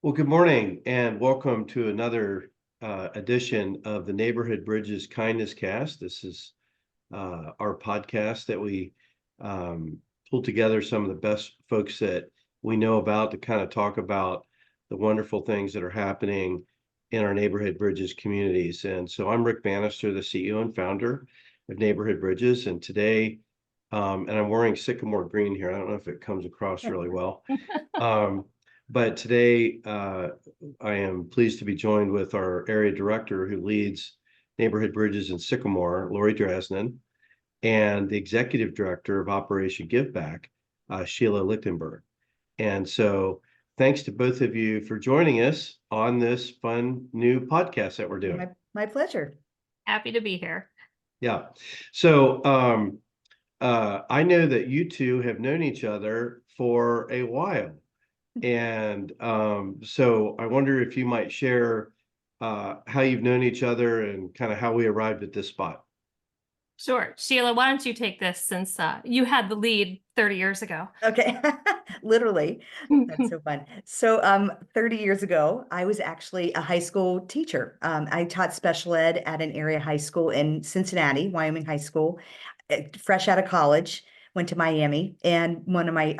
Well, good morning and welcome to another edition of the Neighborhood Bridges Kindness Cast. This is our podcast that we pull together some of the best folks that we know about to kind of talk about the wonderful things that are happening in our Neighborhood Bridges communities. And so I'm Rick Bannister, the CEO and founder of Neighborhood Bridges. And today, and I'm wearing Sycamore green here. I don't know if it comes across really well. But today, I am pleased to be joined with our area director who leads Neighborhood Bridges in Sycamore, Lori Drasnin, and the executive director of Operation Give Back, Sheila Lichtenberg. And so thanks to both of you for joining us on this fun new podcast that we're doing. My pleasure. Happy to be here. Yeah. So I know that you two have known each other for a while. And so I wonder if you might share how you've known each other and kind of how we arrived at this spot. Sure. Sheila, why don't you take this since you had the lead 30 years ago? Okay. Literally. That's so fun. So 30 years ago, I was actually a high school teacher. I taught special ed at an area high school in Cincinnati, Wyoming High School. Fresh out of college, went to Miami, and one of my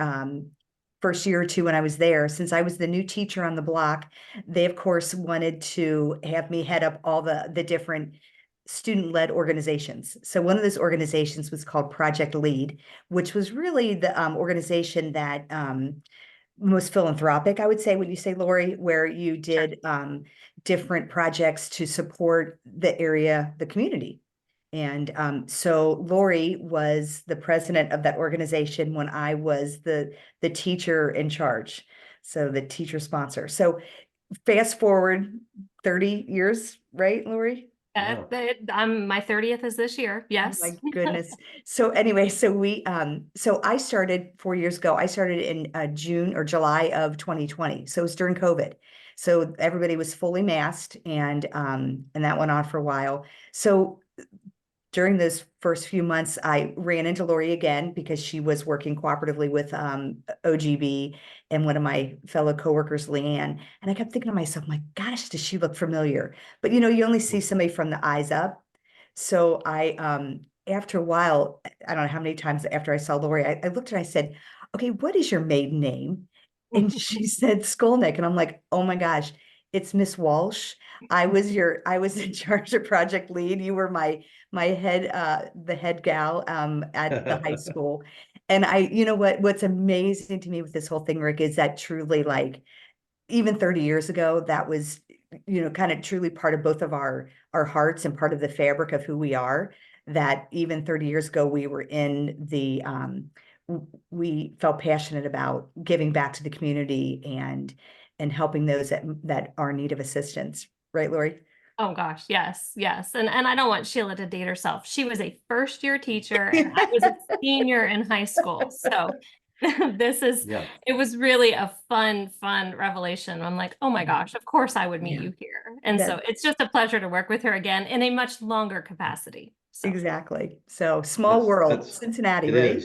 first year or two when I was there, since I was the new teacher on the block, they of course wanted to have me head up all the different student-led organizations. So one of those organizations was called Project Lead, which was really the organization that most philanthropic, I would say, when you say, Lori, where you did different projects to support the area, the community. And so Lori was the president of that organization when I was the teacher in charge, so the teacher sponsor. So fast forward 30 years, right, Lori? Wow. My 30th is this year. Yes. Oh my goodness. So anyway, so so I started 4 years ago. I started in June or July of 2020. So it was during COVID. So everybody was fully masked, and that went on for a while. So during those first few months, I ran into Lori again because she was working cooperatively with OGB and one of my fellow coworkers, Leanne. And I kept thinking to myself, my gosh, does she look familiar? But you only see somebody from the eyes up. So I, after a while, I don't know how many times after I saw Lori, I looked and I said, okay, what is your maiden name? And she said Skolnick. And I'm like, oh my gosh, it's Miss Walsh. I was in charge of Project Lead. You were my head, the head gal at the high school. And what's amazing to me with this whole thing, Rick, is that truly, like, even 30 years ago, that was, kind of truly part of both of our hearts and part of the fabric of who we are, that even 30 years ago, we were in we felt passionate about giving back to the community and helping those that are in need of assistance. Right, Lori? Oh gosh, yes, yes. And I don't want Sheila to date herself. She was a first-year teacher and I was a senior in high school. So it was really a fun revelation. I'm like, oh my gosh, of course I would meet you here. And so it's just a pleasure to work with her again in a much longer capacity. So. Exactly. So small world, Cincinnati, right?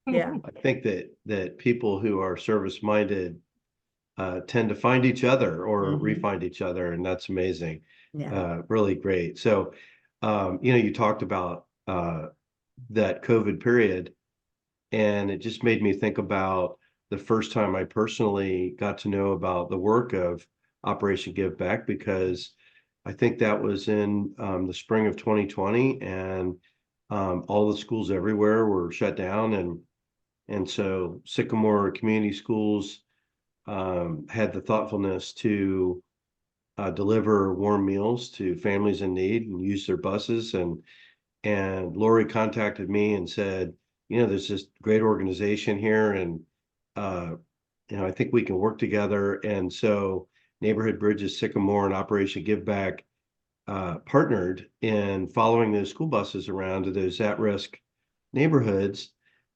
Yeah. I think that people who are service-minded tend to find each other or re-find each other, and that's amazing. Yeah. Really great. So, you talked about that COVID period, and it just made me think about the first time I personally got to know about the work of Operation Give Back, because I think that was in the spring of 2020, and all the schools everywhere were shut down, and so Sycamore Community Schools had the thoughtfulness to deliver warm meals to families in need and use their buses. And Lori contacted me and said, there's this great organization here, and I think we can work together. And so Neighborhood Bridges, Sycamore, and Operation Give Back partnered in following those school buses around to those at-risk neighborhoods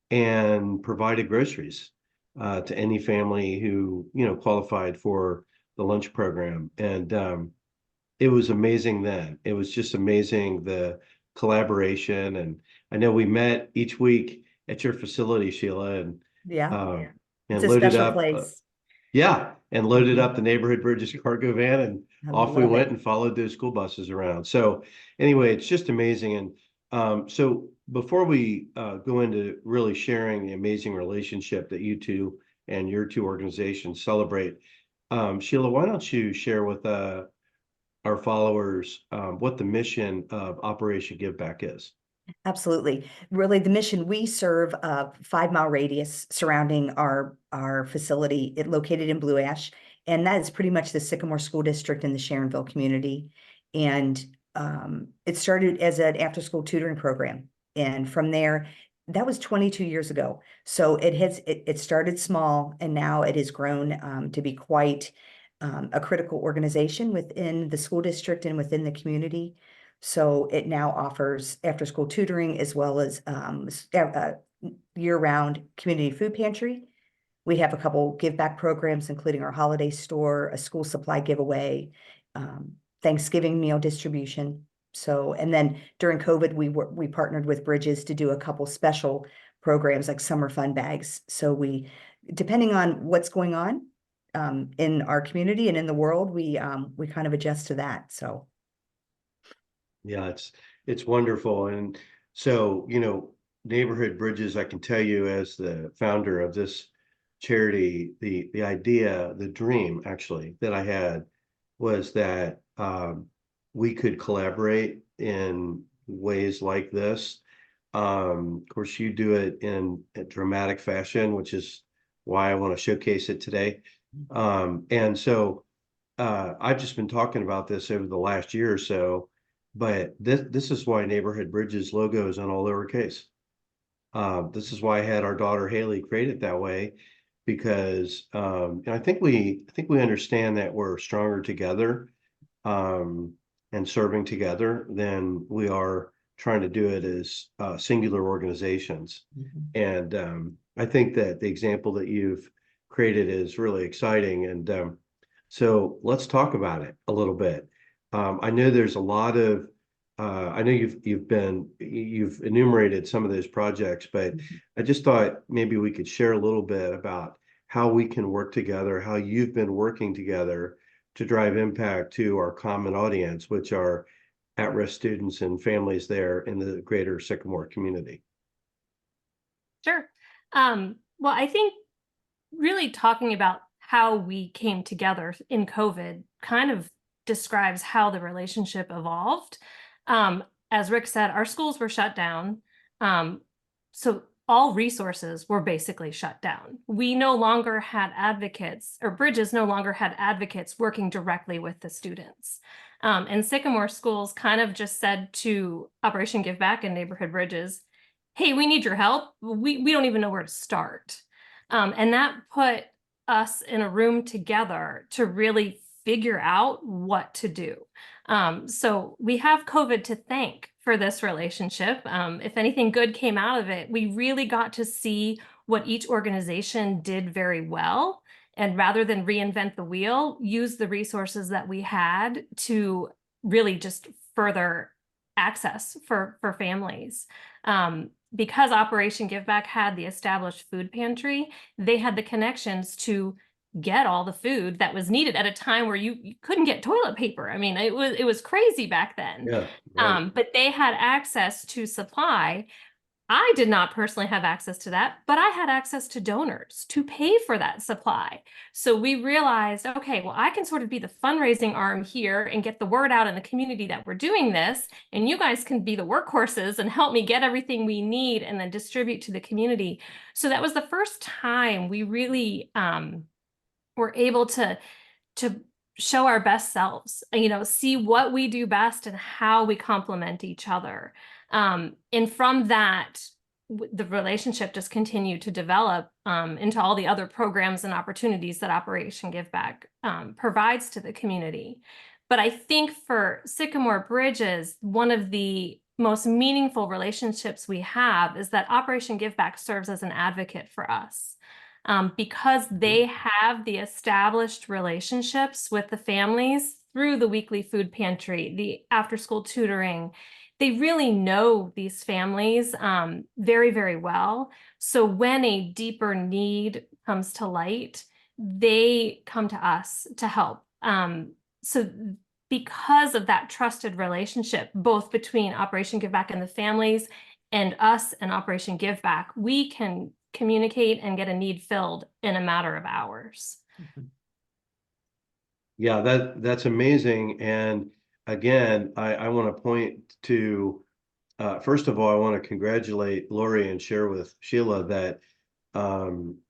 and provided groceries to any family who qualified for the lunch program. And it was amazing then. It was just amazing, the collaboration. And I know we met each week at your facility, Sheila, and Yeah. and It's a loaded special up place. yeah, and loaded up the Neighborhood Bridges cargo van, and I off we love went it. and followed those school buses around. So anyway, it's just amazing. And so before we go into really sharing the amazing relationship that you two and your two organizations celebrate, Sheila, why don't you share with our followers what the mission of Operation Give Back is? Absolutely. Really, the mission, we serve a 5 mile radius surrounding our facility, it located in Blue Ash. And that is pretty much the Sycamore School District in the Sharonville community. And it started as an after-school tutoring program. And from there, that was 22 years ago. So it started small, and now it has grown to be quite a critical organization within the school district and within the community. So it now offers after-school tutoring as well as year-round community food pantry. We have a couple give back programs, including our holiday store, a school supply giveaway, Thanksgiving meal distribution. So, and then during COVID, we partnered with Bridges to do a couple special programs like summer fun bags. So depending on what's going on in our community and in the world, we kind of adjust to that. So. Yeah, it's wonderful. And so, Neighborhood Bridges, I can tell you as the founder of this charity, the idea, the dream actually that I had was that we could collaborate in ways like this. Of course, you do it in a dramatic fashion, which is why I want to showcase it today. And so I've just been talking about this over the last year or so, but this is why Neighborhood Bridges logo is on all lowercase. This is why I had our daughter Haley create it that way, because and I think we understand that we're stronger together and serving together than we are trying to do it as singular organizations. And I think that the example that you've created is really exciting. And so let's talk about it a little bit. I know there's a lot of I know you've enumerated some of those projects, but I just thought maybe we could share a little bit about how we can work together, how you've been working together to drive impact to our common audience, which are at-risk students and families there in the greater Sycamore community. Sure. Well, I think really talking about how we came together in COVID kind of describes how the relationship evolved. As Rick said, our schools were shut down. So all resources were basically shut down. We no longer had advocates, or Bridges no longer had advocates working directly with the students. And Sycamore Schools kind of just said to Operation Give Back and Neighborhood Bridges, hey, we need your help. We don't even know where to start. And that put us in a room together to really figure out what to do. So we have COVID to thank for this relationship. If anything good came out of it, we really got to see what each organization did very well. And rather than reinvent the wheel, use the resources that we had to really just further access for families. Because Operation Give Back had the established food pantry, they had the connections to get all the food that was needed at a time where you couldn't get toilet paper. I mean, it was crazy back then. Yeah, right. But they had access to supply. I did not personally have access to that, but I had access to donors to pay for that supply. So we realized, okay, well, I can sort of be the fundraising arm here and get the word out in the community that we're doing this, and you guys can be the workhorses and help me get everything we need and then distribute to the community. So that was the first time we really were able to show our best selves, see what we do best and how we complement each other. And from that, the relationship just continued to develop into all the other programs and opportunities that Operation Give Back provides to the community. But I think for Sycamore Bridges, one of the most meaningful relationships we have is that Operation Give Back serves as an advocate for us. Because they have the established relationships with the families through the weekly food pantry, the after-school tutoring. They really know these families very, very well. So when a deeper need comes to light, they come to us to help. So because of that trusted relationship, both between Operation Give Back and the families and us and Operation Give Back, we can communicate and get a need filled in a matter of hours. Yeah, that's amazing. And again, I want to point to, first of all, I want to congratulate Lori and share with Sheila that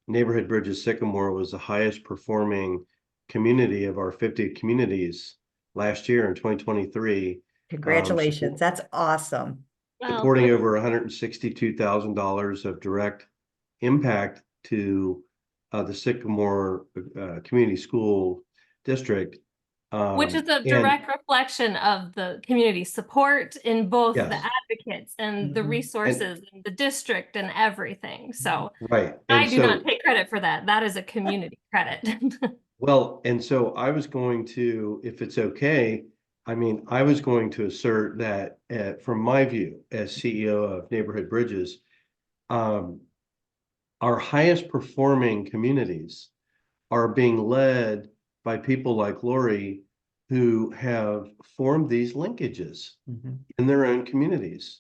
Neighborhood Bridges Sycamore was the highest performing community of our 50 communities last year in 2023. Congratulations. That's awesome. Supporting over $162,000 of direct impact to the Sycamore Community School District. Which is a direct reflection of the community support in both the advocates and the resources and the district and everything. So right. I do not take credit for that. That is a community credit. Well, and so I was going to, if it's okay, I mean, I was going to assert that from my view as CEO of Neighborhood Bridges, our highest performing communities are being led by people like Lori, who have formed these linkages in their own communities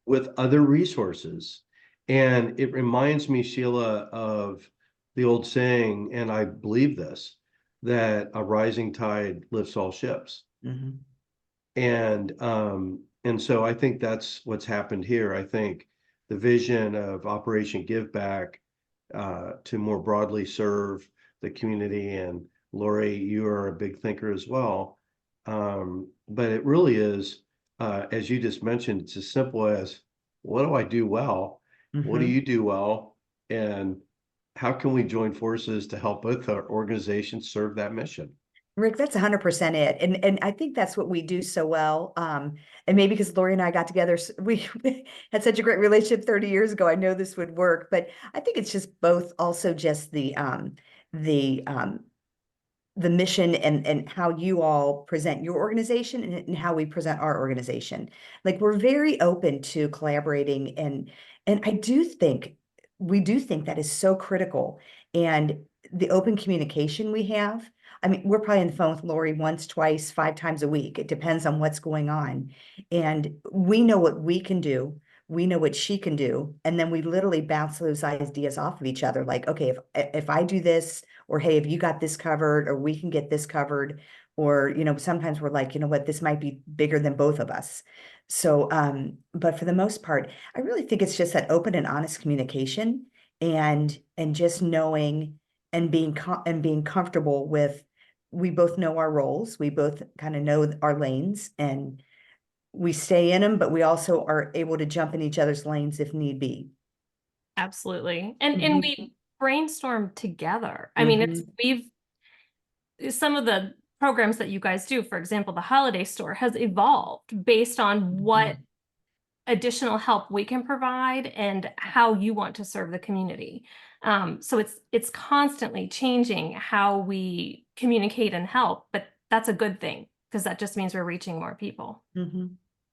with other resources. And it reminds me, Sheila, of the old saying, and I believe this, that a rising tide lifts all ships. And so I think that's what's happened here. I think the vision of Operation Give Back to more broadly serve the community, and Lori, you are a big thinker as well. But it really is, as you just mentioned, it's as simple as, what do I do well? What do you do well? And how can we join forces to help both our organizations serve that mission? Rick, that's 100% it. And I think that's what we do so well. And maybe because Lori and I got together, we had such a great relationship 30 years ago. I know this would work, but I think it's just both also just the mission and how you all present your organization and how we present our organization. Like, we're very open to collaborating, and I do think we do think that is so critical. And the open communication we have, I mean, we're probably on the phone with Lori once, twice, 5 times a week. It depends on what's going on. And we know what we can do. We know what she can do. And then we literally bounce those ideas off of each other. Like, okay, if I do this, or hey, have you got this covered, or we can get this covered, or, sometimes we're like, you know what, this might be bigger than both of us. So, but for the most part, I really think it's just that open and honest communication, and just knowing and being comfortable with, we both know our roles, we both kind of know our lanes, and we stay in them, but we also are able to jump in each other's lanes if need be. Absolutely. And we brainstorm together. I mean, some of the programs that you guys do, for example, the holiday store has evolved based on what additional help we can provide and how you want to serve the community. So it's constantly changing how we communicate and help, but that's a good thing, because that just means we're reaching more people.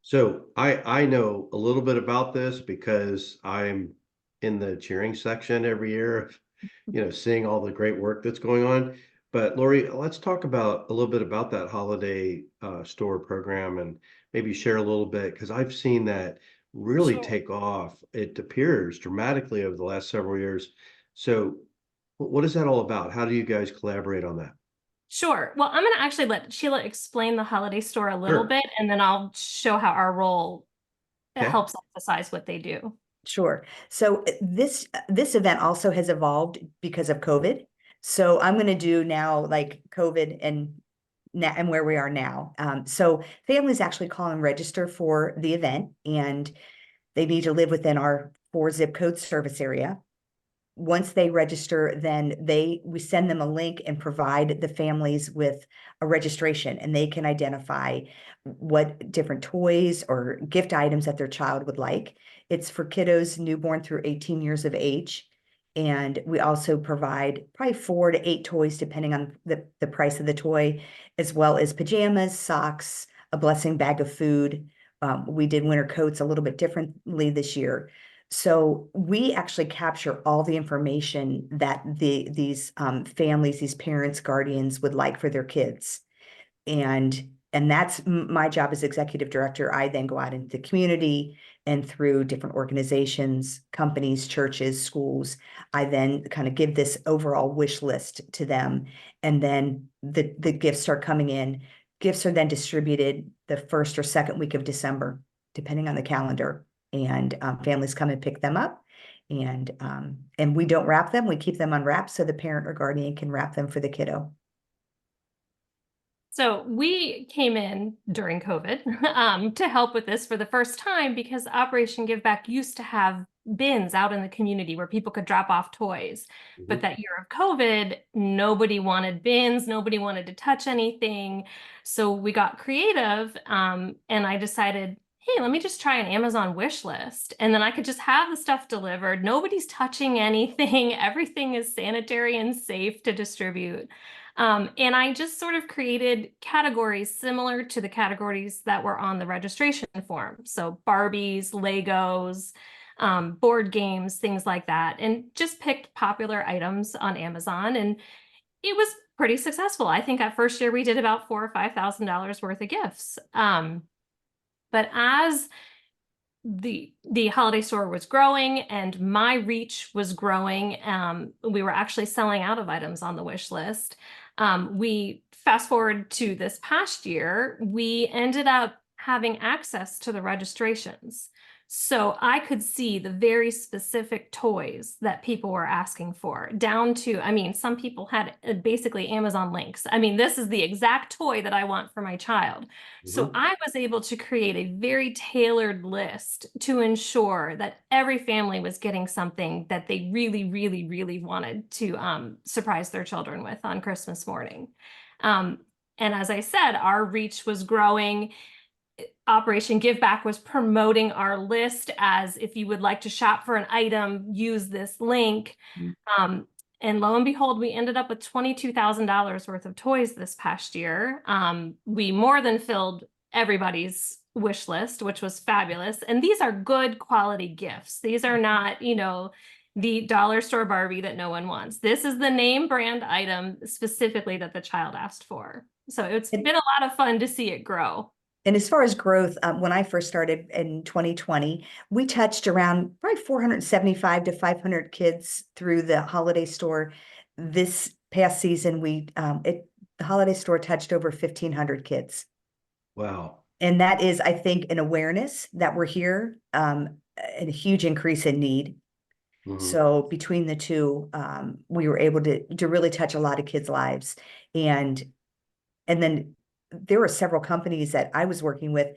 So I know a little bit about this because I'm in the cheering section every year of, seeing all the great work that's going on. But Lori, let's talk about a little bit about that holiday store program, and maybe share a little bit, because I've seen that really take off. It appears dramatically over the last several years. So what is that all about? How do you guys collaborate on that? Sure. Well, I'm going to actually let Sheila explain the holiday store a little bit, and then I'll show how our role helps emphasize what they do. Sure. So this event also has evolved because of COVID. So I'm going to do now like COVID and where we are now. So families actually call and register for the event, and they need to live within our 4 zip code service area. Once they register, then we send them a link and provide the families with a registration, and they can identify what different toys or gift items that their child would like. It's for kiddos newborn through 18 years of age. And we also provide probably 4 to 8 toys, depending on the price of the toy, as well as pajamas, socks, a blessing bag of food. We did winter coats a little bit differently this year. So we actually capture all the information that these families, these parents, guardians would like for their kids. And that's my job as executive director. I then go out into the community and through different organizations, companies, churches, schools. I then kind of give this overall wish list to them. And then the gifts start coming in. Gifts are then distributed the first or second week of December, depending on the calendar. And families come and pick them up. And we don't wrap them. We keep them unwrapped so the parent or guardian can wrap them for the kiddo. So we came in during COVID to help with this for the first time because Operation Give Back used to have bins out in the community where people could drop off toys. But that year of COVID, nobody wanted bins, nobody wanted to touch anything. So we got creative, and I decided, hey, let me just try an Amazon wish list. And then I could just have the stuff delivered. Nobody's touching anything. Everything is sanitary and safe to distribute. And I just sort of created categories similar to the categories that were on the registration form. So Barbies, Legos, board games, things like that, and just picked popular items on Amazon. And it was pretty successful. I think that first year we did about $4,000 or $5,000 worth of gifts. But as the holiday store was growing and my reach was growing, we were actually selling out of items on the wish list. We fast forward to this past year, we ended up having access to the registrations. So I could see the very specific toys that people were asking for, down to, I mean, some people had basically Amazon links. I mean, this is the exact toy that I want for my child. So I was able to create a very tailored list to ensure that every family was getting something that they really, really, really wanted to surprise their children with on Christmas morning. And as I said, our reach was growing. Operation Give Back was promoting our list as, if you would like to shop for an item, use this link. And lo and behold, we ended up with $22,000 worth of toys this past year. We more than filled everybody's wish list, which was fabulous. And these are good quality gifts. These are not, the dollar store Barbie that no one wants. This is the name brand item specifically that the child asked for. So it's been a lot of fun to see it grow. And as far as growth, when I first started in 2020, we touched around probably 475 to 500 kids through the holiday store. This past season, the holiday store touched over 1,500 kids. Wow. And that is, I think, an awareness that we're here, and a huge increase in need. So between the two, we were able to really touch a lot of kids' lives. And then there were several companies that I was working with.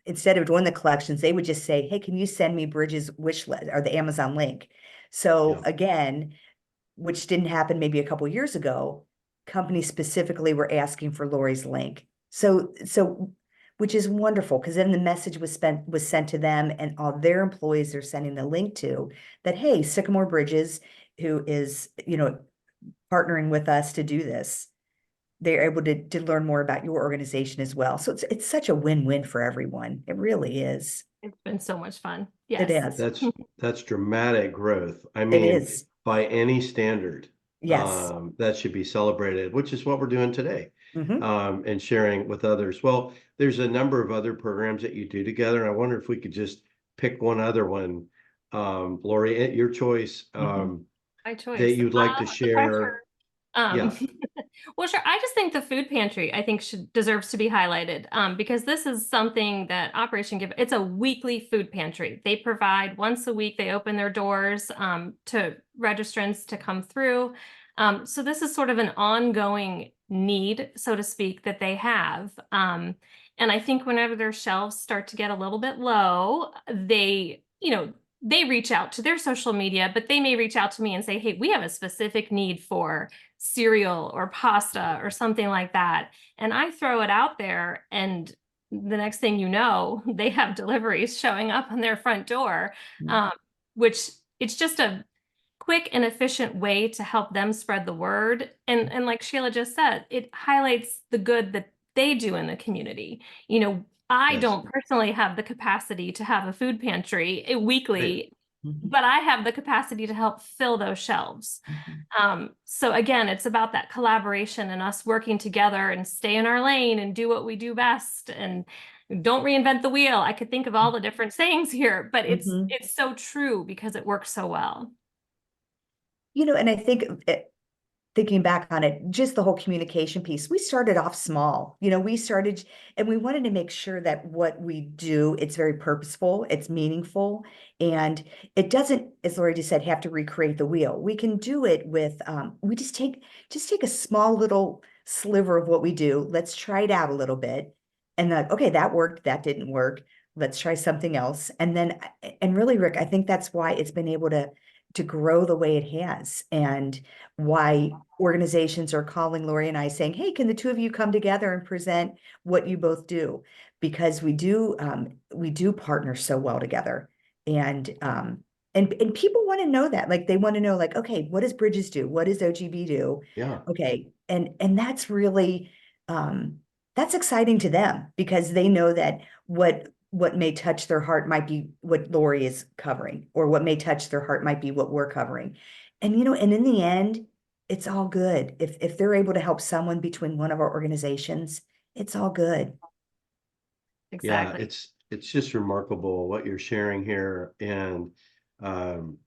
Instead of doing the collections, they would just say, hey, can you send me Bridget's wish list or the Amazon link? So again, which didn't happen maybe a couple years ago, companies specifically were asking for Lori's link. So which is wonderful, because then the message was sent to them, and all their employees are sending the link to that, hey, Sycamore Bridges, who is, partnering with us to do this, they're able to learn more about your organization as well. So it's such a win-win for everyone. It really is. It's been so much fun. Yes. It is. That's dramatic growth. I It mean, is. by any standard, Yes. that should be celebrated, which is what we're doing today. And sharing with others. Well, there's a number of other programs that you do together, and I wonder if we could just pick one other one, Lori, your choice, My choice that you'd like to share. Well, sure. I just think the food pantry, I think, deserves to be highlighted, because this is something that Operation Give. It's a weekly food pantry. They provide once a week. They open their doors to registrants to come through. So this is sort of an ongoing need, so to speak, that they have. And I think whenever their shelves start to get a little bit low, they reach out to their social media, but they may reach out to me and say, hey, we have a specific need for cereal or pasta or something like that. And I throw it out there, and the next thing you know, they have deliveries showing up on their front door, which it's just a quick and efficient way to help them spread the word. And like Sheila just said, it highlights the good that they do in the community. I don't personally have the capacity to have a food pantry weekly but I have the capacity to help fill those shelves. So again, it's about that collaboration and us working together and stay in our lane and do what we do best and don't reinvent the wheel. I could think of all the different sayings here, but it's so true because it works so well. And I think thinking back on it, just the whole communication piece, we started off small. We started and we wanted to make sure that what we do, it's very purposeful, it's meaningful, and it doesn't, as Lori just said, have to recreate the wheel. We can do it with, we just take a small little sliver of what we do. Let's try it out a little bit. And then, okay, that worked, that didn't work. Let's try something else. And then, and really, Rick, I think that's why it's been able to grow the way it has, and why organizations are calling Lori and I saying, hey, can the two of you come together and present what you both do? Because we do partner so well together. And people want to know that, like, they want to know, like, okay, what does Bridges do? What does OGB do? Yeah. Okay. And that's really, that's exciting to them, because they know that what may touch their heart might be what Lori is covering, or what may touch their heart might be what we're covering. And, and in the end, it's all good. If they're able to help someone between one of our organizations, it's all good. Exactly. Yeah, it's just remarkable what you're sharing here. And I'll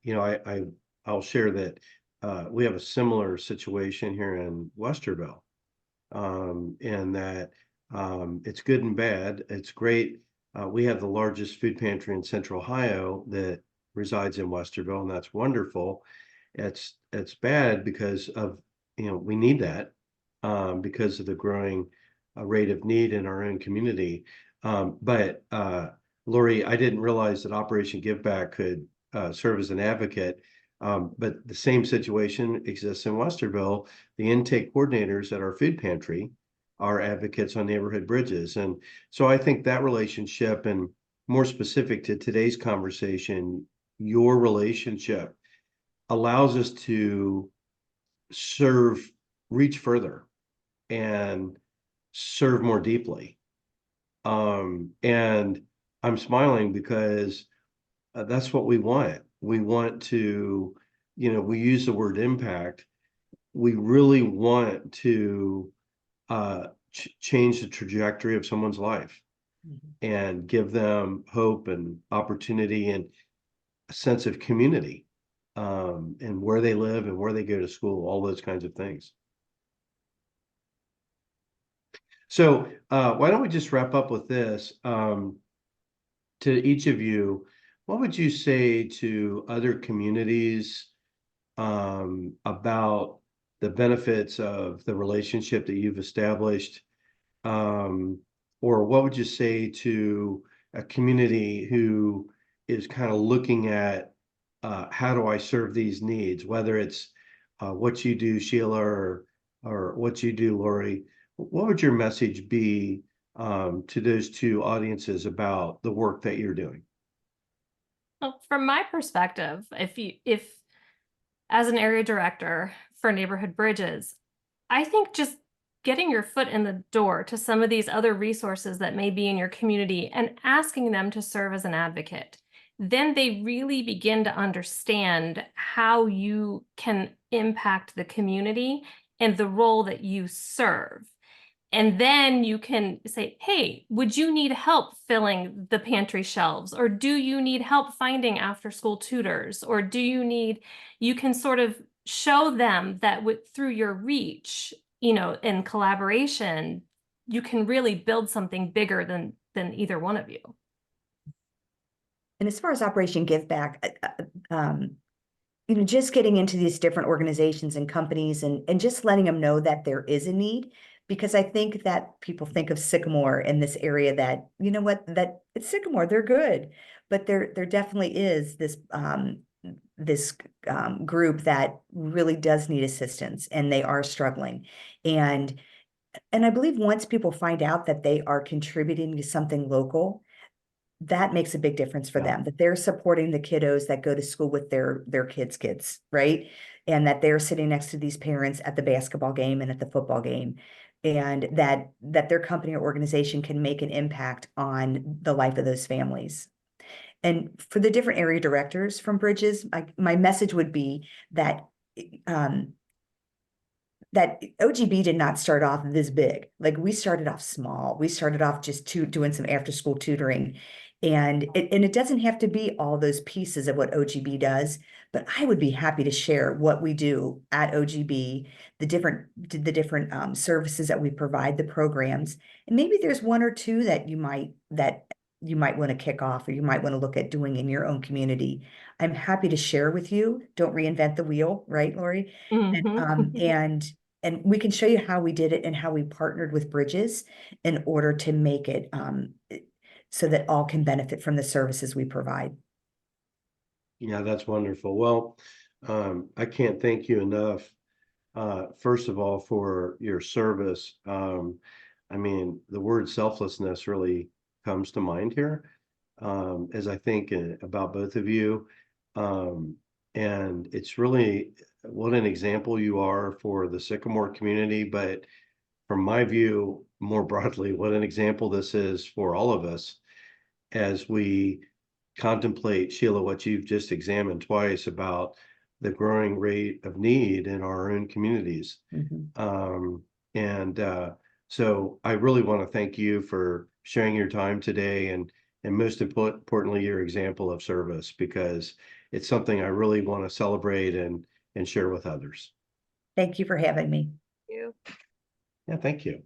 share that we have a similar situation here in Westerville. And that it's good and bad. It's great. We have the largest food pantry in Central Ohio that resides in Westerville, and that's wonderful. It's bad because of, we need that because of the growing rate of need in our own community. But Lori, I didn't realize that Operation Give Back could serve as an advocate. But the same situation exists in Westerville. The intake coordinators at our food pantry are advocates on neighborhood bridges. And so I think that relationship, and more specific to today's conversation, your relationship allows us to reach further and serve more deeply. And I'm smiling because that's what we want. We want to, we use the word impact. We really want to change the trajectory of someone's life and give them hope and opportunity and a sense of community, and where they live and where they go to school, all those kinds of things. So why don't we just wrap up with this? To each of you, what would you say to other communities about the benefits of the relationship that you've established? Or what would you say to a community who is kind of looking at how do I serve these needs, whether it's what you do, Sheila, or what you do, Lori? What would your message be to those two audiences about the work that you're doing? Well, from my perspective, if as an area director for Neighborhood Bridges, I think just getting your foot in the door to some of these other resources that may be in your community and asking them to serve as an advocate, then they really begin to understand how you can impact the community and the role that you serve. And then you can say, hey, would you need help filling the pantry shelves? Or do you need help finding after school tutors? Or you can sort of show them that through your reach, in collaboration, you can really build something bigger than either one of you. And as far as Operation Give Back, just getting into these different organizations and companies and just letting them know that there is a need. Because I think that people think of Sycamore in this area that, that it's Sycamore, they're good. But there definitely is this group that really does need assistance, and they are struggling. And I believe once people find out that they are contributing to something local, that makes a big difference for them, that they're supporting the kiddos that go to school with their kids, right? And that they're sitting next to these parents at the basketball game and at the football game. And that their company or organization can make an impact on the life of those families. And for the different area directors from Bridges, my message would be that that OGB did not start off this big. Like, we started off small. We started off just doing some after school tutoring. And it doesn't have to be all those pieces of what OGB does, but I would be happy to share what we do at OGB, the different services that we provide, the programs. And maybe there's one or two that you might want to kick off, or you might want to look at doing in your own community. I'm happy to share with you. Don't reinvent the wheel, right, Lori? And we can show you how we did it and how we partnered with Bridges in order to make it so that all can benefit from the services we provide. Yeah, that's wonderful. Well, I can't thank you enough, first of all, for your service. I mean, the word selflessness really comes to mind here, as I think about both of you. And it's really what an example you are for the Sycamore community, but from my view, more broadly, what an example this is for all of us as we contemplate, Sheila, what you've just examined twice about the growing rate of need in our own communities. So I really want to thank you for sharing your time today, and most importantly, your example of service, because it's something I really want to celebrate and share with others. Thank you for having me. Thank you. Yeah, thank you.